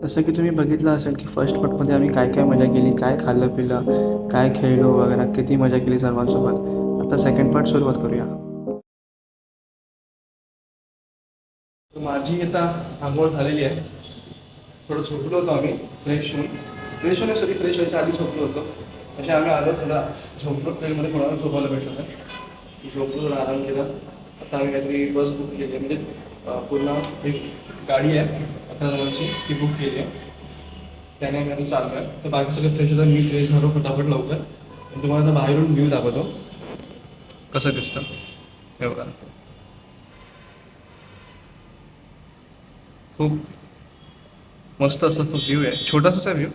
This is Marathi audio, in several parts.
जसं की तुम्ही बघितलं असेल की फर्स्ट पार्टमध्ये आम्ही काय काय मजा केली, काय खाल्लं पिलं, काय खेळलो वगैरे, किती मजा केली सर्वांसोबत. आता सेकंड पार्ट सुरुवात करूया. माझी आता आंघोळ झालेली आहे. थोडं झोपलो होतो आम्ही फ्रेश होऊन सॉरी फ्रेश व्हायच्या आधी झोपलो होतो. असे आम्ही आलो थोडा झोपलो, ट्रेनमध्ये कोणाला झोपायला भेटलं नाही. झोपलो, थोडा आराम केला. आता आम्ही काहीतरी बस बुक केली आहे, म्हणजे पूर्ण एक गाडी आहे 11 जणांची, ती बुक केली आहे. त्याने आम्ही आता चाललो आहे. तर बाकी सगळे फ्रेश होतात, मी फ्रेश झालो फटाफट लवकर. आणि तुम्हाला आता बाहेरून व्ह्यू दाखवतो कसं दिसतं. हे बघा, खूप मस्त असं व्ह्यू आहे. छोटासाच आहे व्ह्यू,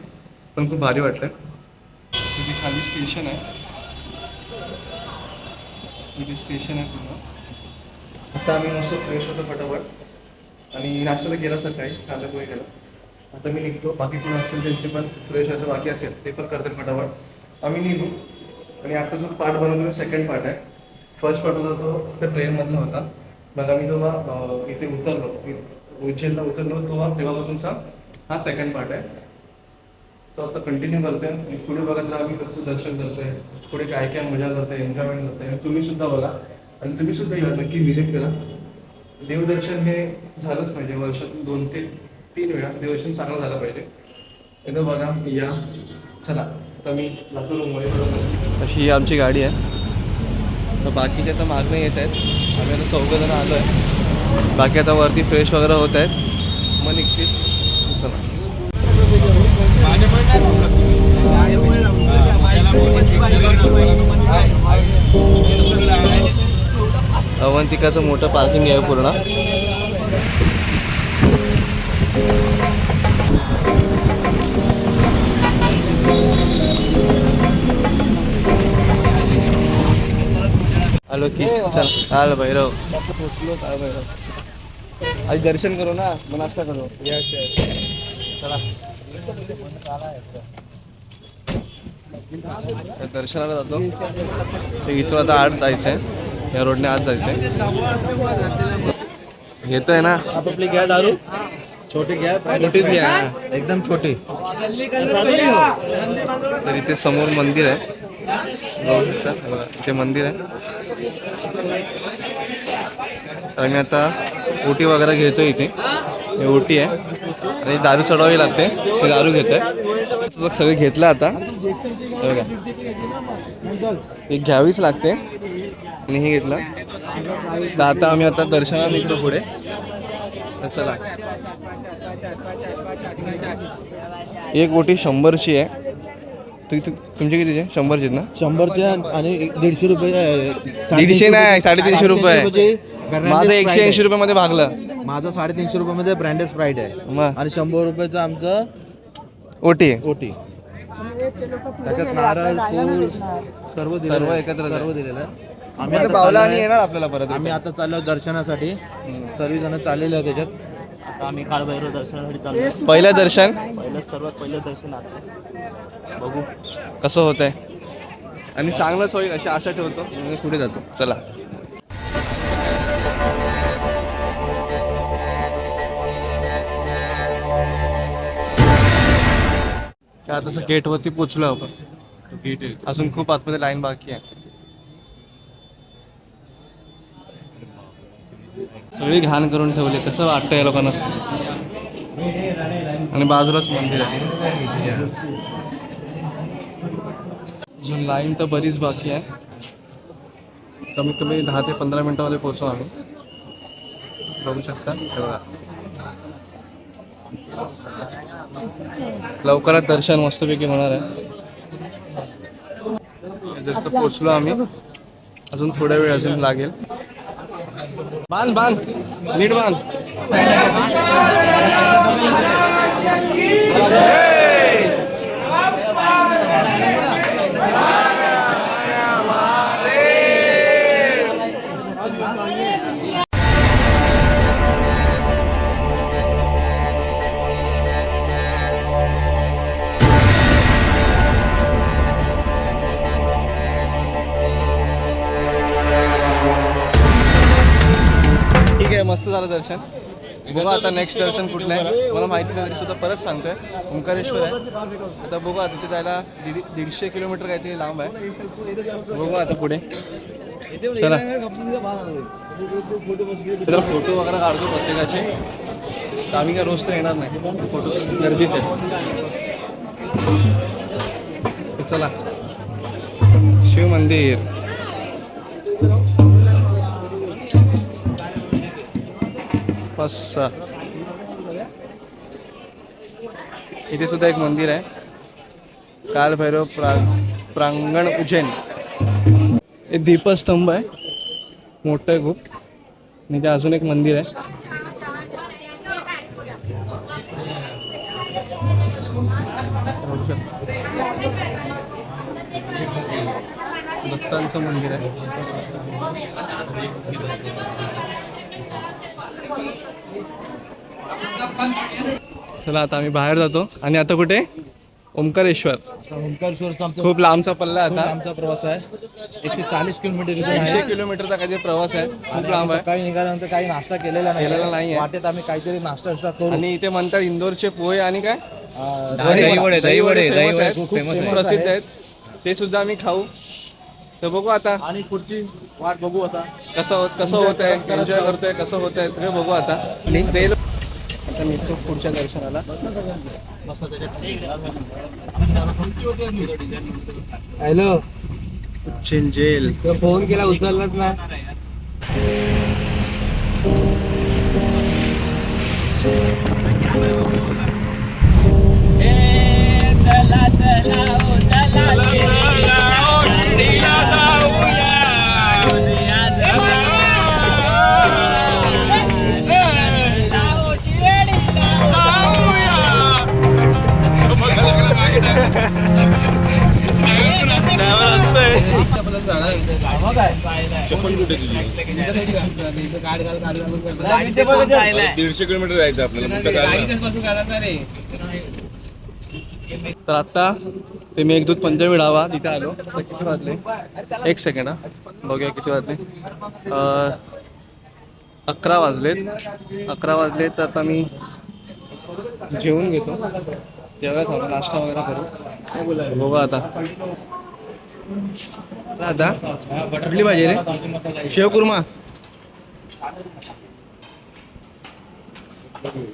पण खूप भारी वाटलं. तिथे खाली स्टेशन आहे, तिथे स्टेशन आहे पूर्ण. आता आम्ही मस्त फ्रेश होतो फटाफट आणि नाश्त्याला गेला सकाळी, कांदा पोहे गेला. आता मी निघतो, बाकी कोण असेल त्यांचे पण फ्रेश व्हायचं बाकी असेल ते पण करतात फटाफट. आम्ही निघू. आणि आता जो पार्ट बनवतो सेकंड पार्ट आहे. फर्स्ट पार्ट होता तो त्या ट्रेनमधला होता. मग आम्ही जेव्हा इथे उतरलो, उज्जैनला उतरलो तेव्हापासूनचा हा सेकंड पार्ट आहे. तो आता कंटिन्यू करतोय आणि पुढे बघत राहा आम्ही कसं दर्शन करतोय, पुढे काय काय मजा करतोय, एन्जॉयमेंट करतोय. तुम्ही सुद्धा बघा आणि तुम्ही सुद्धा या, नक्की व्हिजिट करा. देवदर्शन हे झालंच पाहिजे, वर्षातून 2 ते 3 वेळा देवदर्शन चांगलं झालं पाहिजे. एकदा बघा या. चला आता मी जातो मुंबईकडून. अशी ही आमची गाडी आहे. तर बाकीचे आता मागणं येत आहेत. आम्ही आता 4 जण आलो आहे. बाकी आता वरती फ्रेश वगैरे होत आहेत, मग निघतील. चला. अवंतिकाचं मोठं पार्किंग आहे पूर्ण. आलो की चल. आलं भैरव, पोचलो. काय भैरव, आज दर्शन करू ना, मग नाश्ता करू. यस यस, चला. दर्शनाला जातो. इथून आता आत जायचं आहे, या रोडने आत जायचं आहे. येतोय ना. आपली घ्या दारू, छोटी घ्या, मोठीच घ्या, एकदम छोटी. तर इथे समोर मंदिर आहे, इथे मंदिर आहे. तर मी आता ओटी वगैरे घेतो. इथे हे ओटी आहे आणि दारू चढवावी लागते, ते दारू घेत आहे. सगळं घेतलं आता बघा, हे घ्यावीच लागते आणि हे घेतलं. तर आता आम्ही आता दर्शनाला निघतो पुढे. तर चला. एक ओटी 100ची आहे. तुमची किती आहे? 100ची ना? 100चे आणि 150 रुपये. 150 नाही, 350 रुपये. माझं 180 रुपयामध्ये भागलं. माझं 350 रुपयामध्ये ब्रँडेड स्प्राईट आहे. मग आणि 100 रुपयाचं आमचं ओटी ओटी. त्याच्यात नारळ, फूल सर्व एकत्र सर्व दिलेलं आहे. आम्ही पावला आणि येणार आपल्याला परत. आम्ही आता चाललो दर्शनासाठी. सर्वजण चाललेले आहे त्याच्यात. आता आम्ही काळभैरव दर्शनासाठी चाललो. पहिलं दर्शन, सर्वात पहिलं दर्शन आज. बघू कसं होत आहे आणि चांगलंच होईल अशी आशा ठेवतो. पुढे जातो. चला. काय तसं गेटवरती पोचलो आपण. अजून खूप आतमध्ये लाईन बाकी आहे. सगळी घाण करून ठेवली. कसं वाटतं या लोकांना. आणि बाजूलाच मंदिर आहे. अजून लाईन तर बरीच बाकी आहे. कमीत कमी 10 ते 15 मिनिटामध्ये पोहोचू आम्ही. बघू शकता तेवढा. लवकरात दर्शन मस्तपैकी होणार आहे. जस्ट पोचलो आम्ही. अजून थोडा वेळ अजून लागेल. बांध नीट बांध. ठीक आहे, मस्त झालं दर्शन. बघू आता नेक्स्ट दर्शन कुठलं आहे मला माहिती नाही तरी सुद्धा परत सांगतोय. ओंकारेश्वर आहे. आता बघू आता तिथे जायला 150 किलोमीटर काहीतरी लांब आहे. बघू आता पुढे चला. तर फोटो वगैरे काढतो प्रत्येकाचे. तर आम्ही काय रोज तर येणार नाही, फोटो गरजेचे आहे. चला शिव मंदिर. इथे सुद्धा एक मंदिर आहे, कालभैरव प्रांगण उज्जैन. हे दीपस्तंभ आहे, मोठं आहे खूप. आणि ते अजून एक मंदिर आहे. दत्तांचं मंदिर आहे. चला आता आम्ही बाहेर जातो. आणि आता कुठे? ओंकारेश्वर. खूप लांबचा पल्ला आहे. आता आमचा प्रवास आहे 140 किलोमीटर. 100 किलोमीटरचा काहीतरी प्रवास आहे, खूप लांब आहे. सकाळी निघाल्यानंतर काही नाश्ता केलेला नाही. वाटेत आम्ही काहीतरी नाश्ता करू. आणि इथे म्हणतात इंदोरचे पोहे आणि काय दहीवडे खूप प्रसिद्ध आहेत, ते सुद्धा आम्ही खाऊ. तर बघू आता आणि पुढची वाट बघू आता कसं होत आहे, एन्जॉय करतोय कसं होत आहे सगळं बघू आता. रेल आता निघतो पुढच्या दर्शनाला. Hello, Ujjain gel. फोन केला उचललाच ना. चप्पल कुठे तुझी? 150 किलोमीटर जायचं आपल्याला. तर आता ते मेघदूत पंजाबी ढाबा तिथे आलो. तर किती वाजले? एक सेकंड हा, बघूया किती वाजले. 11 वाजलेत. 11 वाजले. तर आता मी जेवून घेतो. जेवायला थांबा, नाश्ता वगैरे करू. बघू आता कुठली भाजी रे? शेवकुर्मा.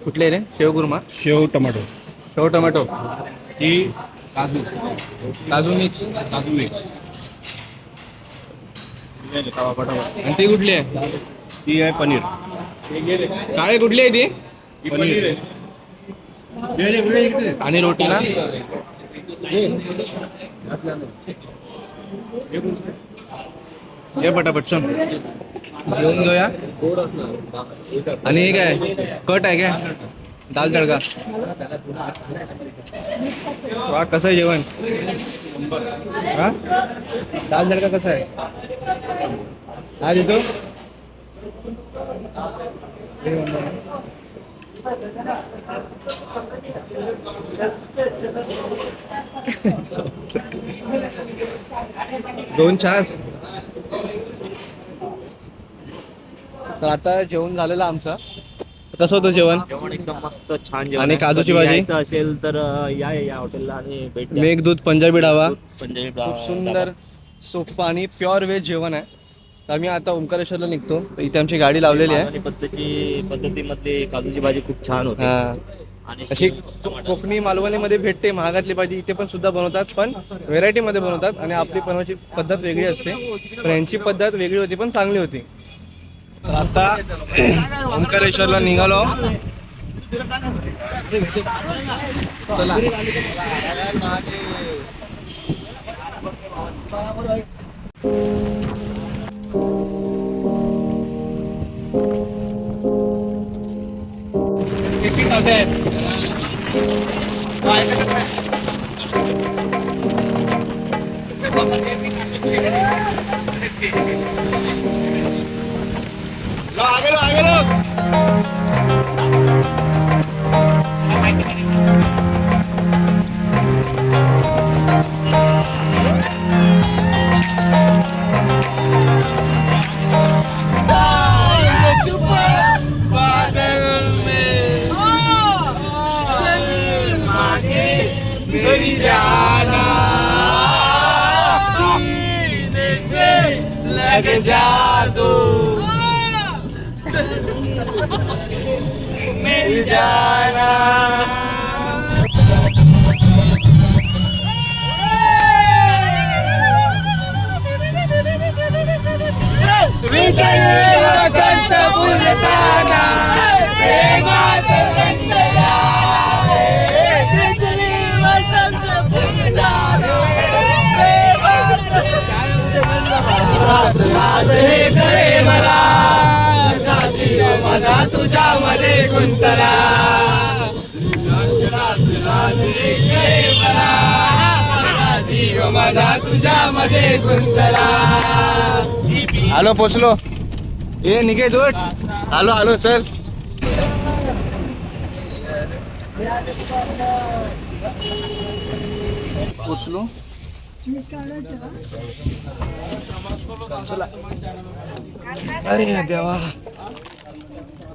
कुठले रे? शेवकुर्मा, शेव टमाटो शेव टोमॅटो, ही काजू काजू मिक्स. आणि ती कुठली आहे? ही आहे पनीर. काळे कुठली आहे ती? पनीर आणि रोटी ना. ये पटापट चल जेवून घेऊया. आणि हे काय कट आहे काय? दाल तडका. वा कसं आहे जेवण? हा, दाल तडका कसा आहे? हा देतो. दोन छास. तर आता जेवण झालेलं आमचं. कसं होतं जेवण? जेवण एकदम मस्त छान जेवण. आणि काजूची भाजी? यायचं असेल तर या हॉटेलला आणि भेट द्या. मेघदूत पंजाबी ढाबा. पंजाबी खूप सुंदर सोपं आणि प्युअर व्हेज जेवण आहे. तर आम्ही आता ओंकारेश्वरला निघतो. तर इथे आमची गाडी लावलेली आहे. पद्धतीमध्ये काजूची भाजी खूप छान होते. आणि अशी कोकणी मालवणीमध्ये भेटते महागातली भाजी, इथे पण सुद्धा बनवतात, पण व्हेरायटीमध्ये बनवतात. आणि आपली बनवायची पद्धत वेगळी असते. पण यांची पद्धत वेगळी होती पण चांगली होती. तर आता ओंकारेश्वरला निघालो. चला. मेरी जाना सीने से लग जा तू मेरी जाना विजय वसंत फुलताना प्रेमात रंगला विजय वसंत फुलताना प्रेमात राज हे कळे मला माझा तुझ्यामध्ये गुंतला राज हे कळे मला जीव माझा तुझ्यामध्ये गुंतला आलो पोचलो ए निकेत उठ आलो आलो चल पोचलो चला अरे देवा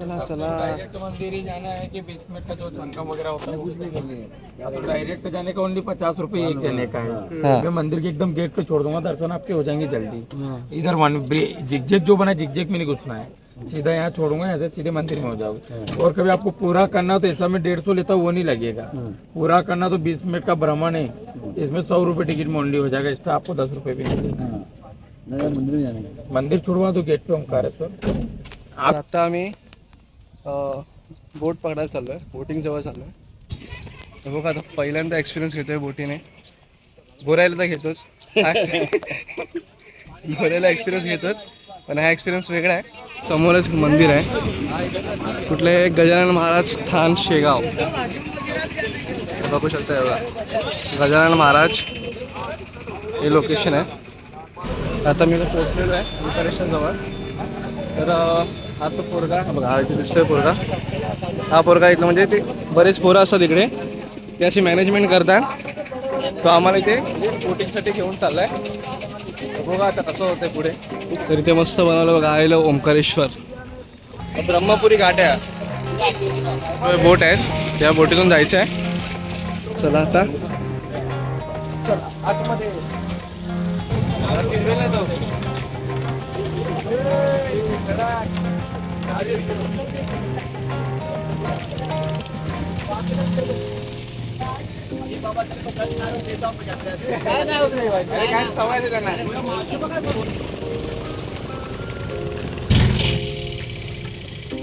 चला चला डायरेक्ट मंदिर ही जाना है कि बेसमेंट का जो संगम वगैरह होता है उसमें तो डायरेक्ट जाने का ओनली 50 रुपए एक जने का है मैं मंदिर के एकदम गेट पे छोड़ दूंगा दर्शन आपके हो जाएंगे जल्दी इधर वन जिगजैग जो बना जिगजैग में नहीं घुसना है सीधा यहाँ छोड़ूंगा ऐसे सीधे मंदिर में हो जाओगे और कभी आपको पूरा करना हो तो ऐसा में 150 लेता वो नहीं लगेगा पूरा करना तो 20 मिनट का भ्रमण है इसमें 100 रुपए टिकट में ओनली हो जाएगा एक्स्ट्रा आपको 10 रुपए भी मंदिर छुड़वा दो गेट पे ओंकारेश्वर आता आम्ही बोट पकडायला चाललो आहे बोटिंग जवळ चाललो आहे बघा आता पहिल्यांदा एक्सपिरियन्स घेतोय बोटीने गोरायला तर घेतोच गोरायला एक्सपिरियन्स घेतोच पण हा एक्सपिरियन्स वेगळा आहे समोरच मंदिर आहे कुठले गजानन महाराज स्थान शेगाव बघू शकता बघा गजानन महाराज हे लोकेशन आहे आता मी पोहोचलेलो आहे ओंकारेश्वर जवळ तर हा तो पोरगा बघा हा इथे दिसतोय पोरगा हा पोरगा इथलं म्हणजे ते बरेच पोरं असतात इकडे ते अशी मॅनेजमेंट करतात तो आम्हाला इथे बोटिंगसाठी घेऊन चाललाय बघा आता कसं होतंय पुढे तर इथे मस्त बनवलं बघा आलेलं ओंकारेश्वर ब्रह्मपुरी घाट्या बोट आहेत त्या बोटीतून जायचं आहे चला आता चल आतमध्ये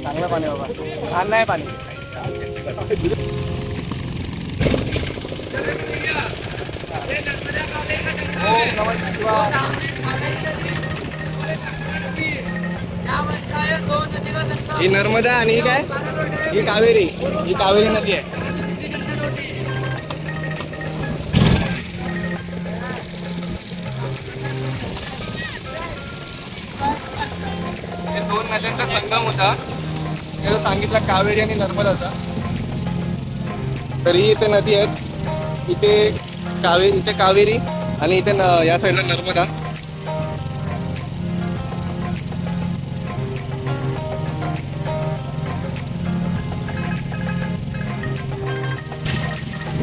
चांगलं पाणी बाबा छान नाही पाणी ही नर्मदा आणि ही काय ही कावेरी नदी आहे हे दोन नद्यांचा संगम होता त्याला सांगितलं कावेरी आणि नर्मदाचा तरी इथे नदी आहेत इथे कावेरी आणि इथे या साईडला नर्मदा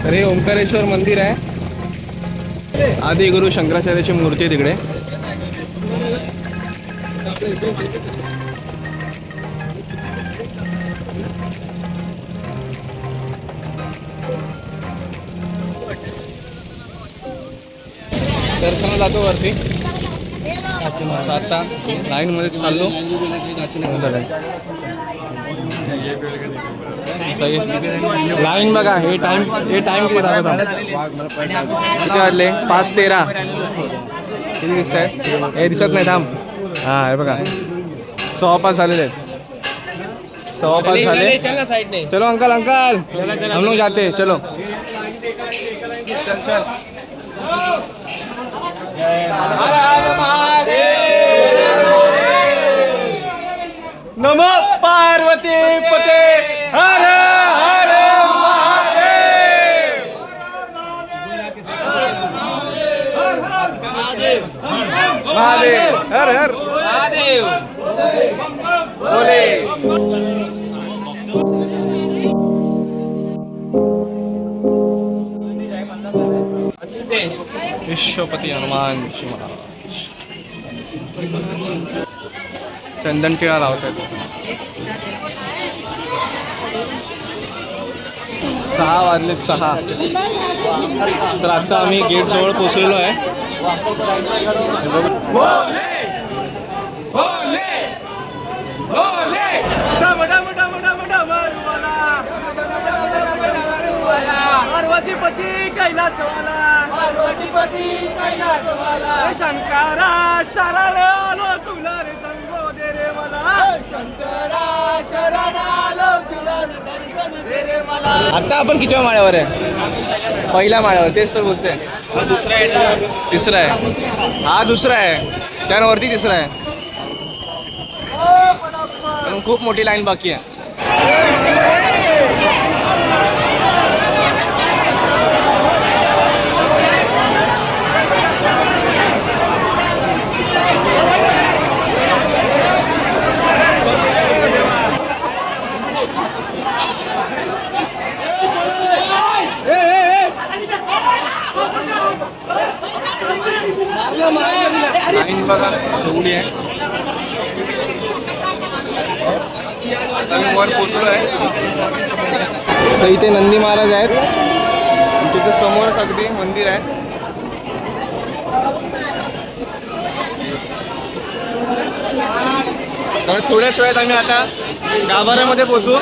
तर हे ओंकारेश्वर मंदिर आहे आदि गुरु शंकराचार्याची मूर्ती आहे तिकडे दर्शनाला जातो वरती आता लाईन मध्ये चाललो लाईन बघा हे टाइम किती दाखवता किती वाजले 5:13 किती दिसत आहे हे दिसत नाही थांब हा हे बघा 6:05 झालेले आहेत 6:05 झाले चलो अंकल हम लोग जाते चलो चल चल नमो पार्वती पते हर हर महादेव महादेव हर हर महादेव बोले विश्वपती हनुमान चंदन टिळा लावतात. 6 वाजलेत 6. तर आता आम्ही गेट जवळ पोहोचलेलो आहे. पार्वतीपती कैलासवाला, पार्वतीपती कैलासवाला, शंकरा शरण आलो तुला रे संगो दे रे मला, शंकरा शरण आलो तुला रे दर्शन दे रे मला. आता आपण कितव्या माळ्यावर आहे? पहिल्या माळ्यावर. तेच तर बोलतोय. तिसरा आहे. हा दुसरा आहे. त्यावरती तिसरा आहे. पण खूप मोठी लाईन बाकी आहे. लाईन बघा एवढी आहे. आम्ही वर पोचलो आहे. तर इथे नंदी महाराज आहेत. तिथे समोरच अगदी मंदिर आहे. तर थोड्याच वेळात आम्ही आता गाभाऱ्यामध्ये पोचू.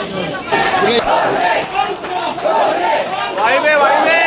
वाईबे वाईबे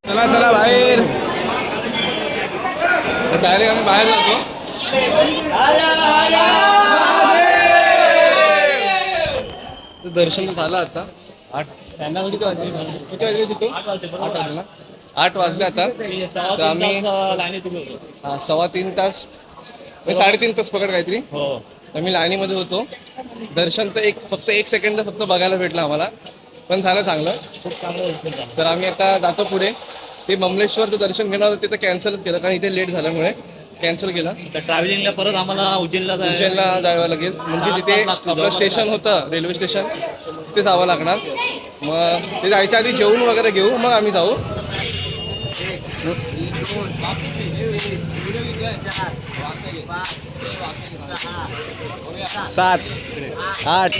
चला चला बाहेर. डायरेक्ट आम्ही बाहेर जातो. दर्शन झालं आता. 8 वाजले आता. तर आम्ही 3.25 तास 3.5 तास पकड काहीतरी. आम्ही लाईनीमध्ये होतो. दर्शन तर फक्त 1 सेकंड फक्त बघायला भेटलं आम्हाला. पण झालं चांगलं, खूप चांगलं. तर आम्ही आता जातो पुढे. ते बमलेश्वरचं दर्शन घेणार होतं, ते तर कॅन्सलच केलं कारण इथे लेट झाल्यामुळे कॅन्सल केलं. तर ट्रॅव्हलिंगला परत आम्हाला उज्जैनला जावं लागेल. म्हणजे तिथे आपलं स्टेशन होतं, रेल्वे स्टेशन, तिथे जावं लागणार. मग ते जायच्या आधी जेवून वगैरे घेऊ, मग आम्ही जाऊ. 7, 8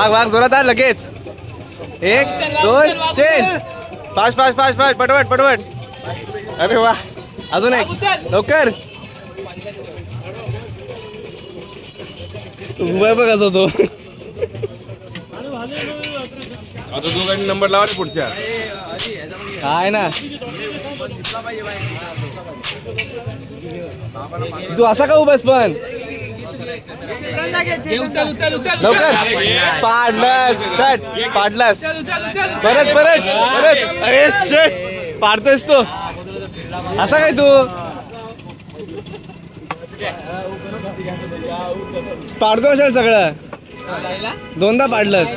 वाघ जोरात आहे लगेच. 1, 2, 3 फास्ट फास्ट फास्ट फास्ट पटवट पटवट. अरे वा, अजून एक लवकर. उभा बघा तो. आता दोघांनी नंबर लावा पुढच्या. काय ना तू असा का उभास पण. लवकर पाडलास शट, पाडलास परत परत परत. अरे शट, पाडतोयस तो असा काय तू. पाडतो असेल सगळं. 2दा पाडलंस.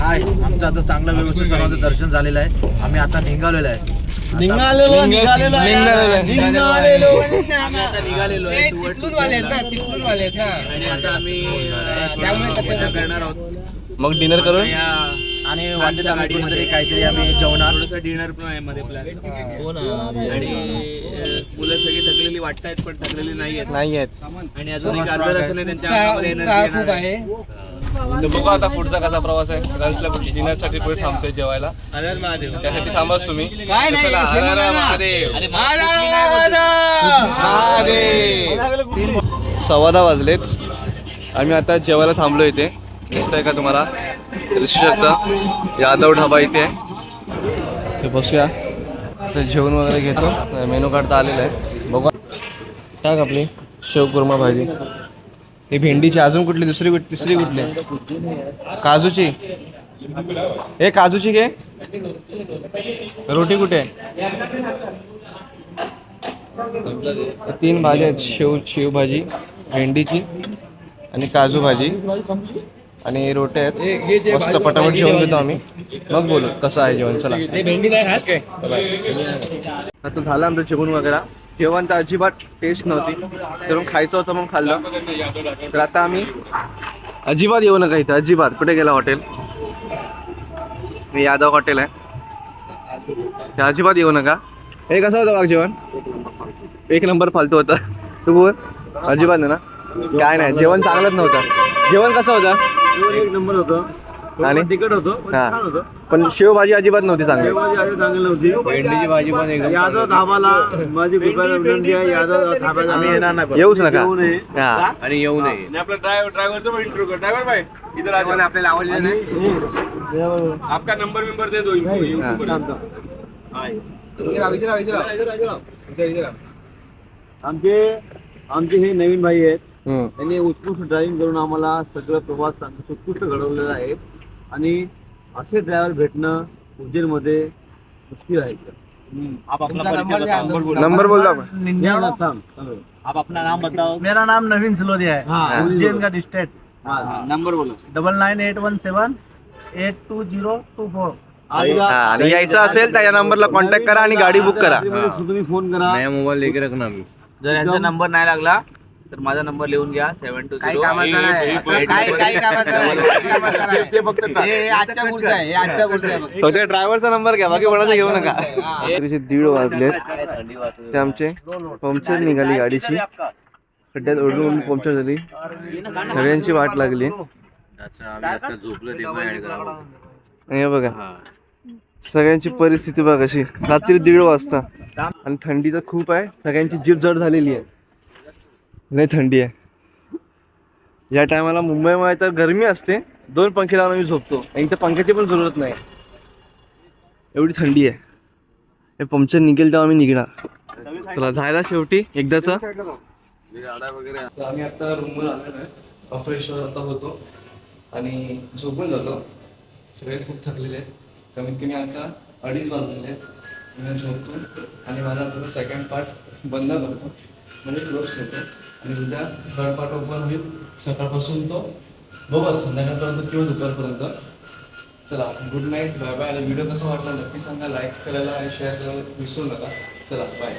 हाय, आमचं आता चांगलं व्यवस्थित सर्वांचं दर्शन झालेलं आहे. आम्ही आता निघालेलो आहे. निघालेलो आता आम्ही त्यामुळे करणार आहोत. मग डिनर करून आणि वाटेत आम्ही कुठेतरी काहीतरी आम्ही जेवणार. थोडंसं डिनर पण आहे मध्ये प्लॅन. हो ना. आणि मुलं सगळी थकलेली वाटतायत पण थकलेली नाहीयेत. आणि अजून एक अर्धा तासाने त्यांच्या अंगामध्ये energy येणार आहे. तर बघू आता पुढचा कसा प्रवास आहे. लंचला पुढची डिनरसाठी पुढे थांबतोय जेवायला. त्यासाठी थांबाच तुम्ही. चला, हर हर महादेव. 10:15 वाजलेत. आम्ही आता जेवायला थांबलो इथे. दिसतंय का तुम्हाला? दिसू शकता यादव ढाबा इथे आहे. ते बसूया. तर जेवण वगैरे घेतो. मेनू कार्ड तर आलेलं आहे. बघू. टाक आपली शेव कुर्मा भाजी. ही भेंडीची. अजून कुठली? दुसरी तिसरी कुठली? काजूची. हे काजूची घे. रोटी कुठे? 3 भाज्या आहेत. शेव भाजी, भेंडीची आणि काजू भाजी आणि रोटे आहेत. मस्त पटापट जेवण घेतो आम्ही. मग बोलू कसं आहे जेवण. चला. भेंडी नाही खात काय? आता झालं आमचं जेवण वगैरे. जेवण तर अजिबात टेस्ट नव्हती. तर खायचं होतं मग खाल्लं. तर आता आम्ही अजिबात येऊ नका इथं. अजिबात. कुठे गेला हॉटेल? मी यादव हॉटेल आहे. ते अजिबात येऊ नका. हे कसं होतं बघ जेवण? 1 नंबर फालतू होतं. तू बोल. अजिबात नाही ना? काय नाही, जेवण चांगलंच नव्हतं. जेवण कसं होतं? 1 नंबर होतं. आणि तिखट होतं. हा, पण शेवभाजी अजिबात नव्हती चांगली. चांगली नव्हती. भेंडीची भाजी पण एकदम. यादव धाबाला माझी कृपया विनंती आहे. यादव धाब्याला आम्ही येणार नाही. येऊच नका. येऊ नये. हा. आणि येऊ नये. आपला ड्रायव्हरचा पण इंटरव्ह्यू कर. ड्रायव्हर भाई इधर आ जाओ. आपल्याला आवडले नाही. आपका नंबर दे दो इनको. आमचे हे नवीन भाई आहेत. हम्म. त्यांनी उत्कृष्ट ड्रायव्हिंग करून आम्हाला सगळं प्रवास उत्कृष्ट घडवलेला आहे. आणि असे ड्रायव्हर भेटणं उज्जैनमध्ये मुश्किल आहे. आप अपना परिचय बताओ. नंबर बोल आपण. आप अपना नाम बताओ. मेरा नाम नवीन सिलोदिया है. उज्जैन का डिस्ट्रिक्ट. नंबर बोलो. 9981782024. आणि यायचं असेल तर या नंबरला कॉन्टॅक्ट करा आणि गाडी बुक करा. तुम्ही फोन करा. नया मोबाईल लेके रखना मी. जर यांचा नंबर नाही लागला तर माझा नंबर लिहून घ्या. 720. काही कामाचा नाही. ते फक्त आजच्या पुढचं आहे. आजच्या पुढचं आहे. फक्त ड्रायव्हरचा नंबर घ्या, बाकी कोणाचा घेऊ नका. 1:30 वाजलेत. ते आमचे पंक्चर निघाली गाडीची. खड्ड्यात ओढून पंक्चर झाली. सगळ्यांची वाट लागली. झोपलं ते हे बघा सगळ्यांची परिस्थिती बघा कशी. रात्री 1:30 वाजता आणि थंडी तर खूप आहे. सगळ्यांची जीभ जड झालेली आहे. लय थंडी आहे. या टायमाला मुंबईमध्ये तर गरमी असते. 2 पंखे लावून आम्ही झोपतो. आणि त्या पंख्याची पण जरूरत नाही, एवढी थंडी आहे. हे पंक्चर निघेल तेव्हा आम्ही निघणार. चला जायला शेवटी एकदाच. आम्ही आता रूमवर आलेलो आहे. फ्रेश आता होतो आणि झोपून जातो. सगळे खूप थकलेले आहेत. कमीत कमी आता 2:30 वाजलेले आहेत. मी झोपतो आणि माझा आता सेकंड पार्ट बंद करतो, म्हणजे क्लोज करतो. आणि उद्या थर्ड पार्ट ओपन होईल. सकाळपासून तो बघा संध्याकाळपर्यंत किंवा दुपारपर्यंत. चला गुड नाईट, बाय बाय. आणि व्हिडिओ कसा वाटला नक्की सांगा. लाईक करायला आणि शेअर करायला विसरू नका. चला बाय.